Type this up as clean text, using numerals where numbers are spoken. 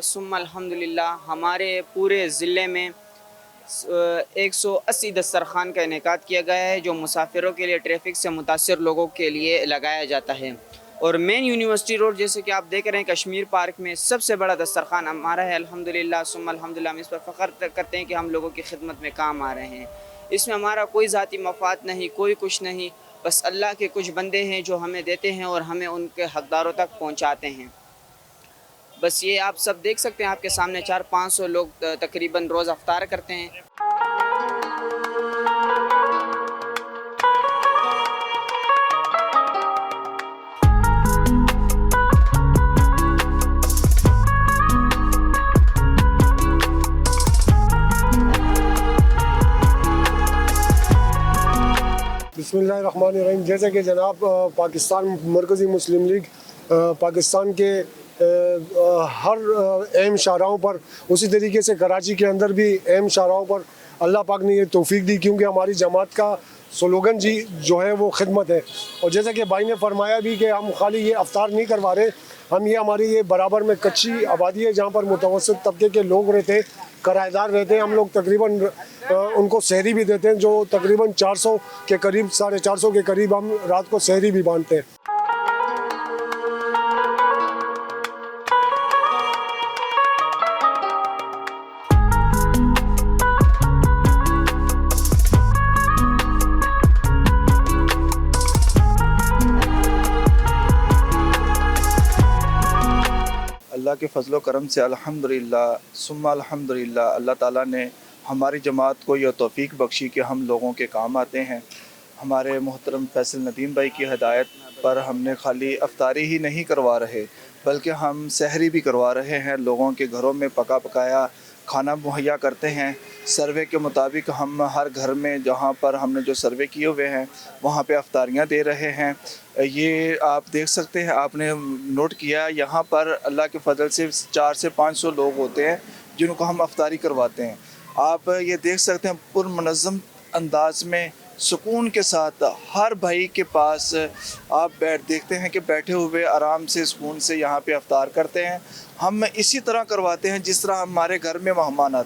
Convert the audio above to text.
सुम्मा अल्हम्दुलिल्लाह हमारे पूरे ज़िले में 180 दस्तरख़ान का इनेकाद किया गया है, जो मुसाफिरों के लिए, ट्रैफ़िक से मुतासिर लोगों के लिए लगाया जाता है। और मेन यूनिवर्सिटी रोड, जैसे कि आप देख रहे हैं, कश्मीर पार्क में सबसे बड़ा दस्तरख़ान हमारा है। अल्हम्दुलिल्लाह सुम्मा अल्हम्दुलिल्लाह, हम इस पर फ़ख्र करते हैं कि हम लोगों की खिदमत में काम आ रहे हैं। इसमें हमारा कोई ज़ाती मफ़ाद नहीं, कोई कुछ नहीं, बस अल्लाह के कुछ बंदे हैं जो हमें देते हैं और हमें उनके हक़दारों तक पहुँचाते हैं। बस ये आप सब देख सकते हैं, आपके सामने 400-500 लोग तकरीबन रोज़ अफ्तार करते हैं। बिस्मिल्लाहिर्रहमानिर्रहीम। जैसे कि जनाब पाकिस्तान मरकज़ी मुस्लिम लीग पाकिस्तान के हर अहम शाहराहों पर, उसी तरीके से कराची के अंदर भी अहम शाहराहों पर अल्लाह पाक ने ये तौफीक दी, क्योंकि हमारी जमात का स्लोगन जी जो है वो खिदमत है। और जैसा कि भाई ने फरमाया भी कि हम खाली ये अफ्तार नहीं करवा रहे, हम ये हमारी ये बराबर में कच्ची आबादी है जहाँ पर मुतवस्सित तबके के लोग रहते हैं, किराएदार रहते हैं। हम लोग तकरीबन उनको सहरी भी देते हैं, जो तकरीबन 400 के करीब, 450 के करीब हम रात को सहरी भी बांटते हैं। अल्लाह के फजल करम से अल्हम्दुलिल्लाह सुम्मा अल्हम्दुलिल्लाह अल्लाह ताला ने हमारी जमात को यह तौफीक बख्शी कि हम लोगों के काम आते हैं। हमारे मोहतरम फैसल नदीम भाई की हिदायत पर हमने खाली अफ्तारी ही नहीं करवा रहे, बल्कि हम सहरी भी करवा रहे हैं। लोगों के घरों में पका पकाया खाना मुहैया करते हैं। सर्वे के मुताबिक हम हर घर में, जहाँ पर हमने जो सर्वे किए हुए हैं, वहाँ पे अफ्तारियाँ दे रहे हैं। ये आप देख सकते हैं, आपने नोट किया, यहाँ पर अल्लाह के फजल से 400 से 500 लोग होते हैं जिनको हम अफ्तारी करवाते हैं। आप ये देख सकते हैं, पुरमनज़्ज़म अंदाज में सुकून के साथ हर भाई के पास आप देखते हैं कि बैठे हुए आराम से सुकून से यहाँ पे अफ्तार करते हैं। हम इसी तरह करवाते हैं जिस तरह हमारे घर में मेहमान आते हैं।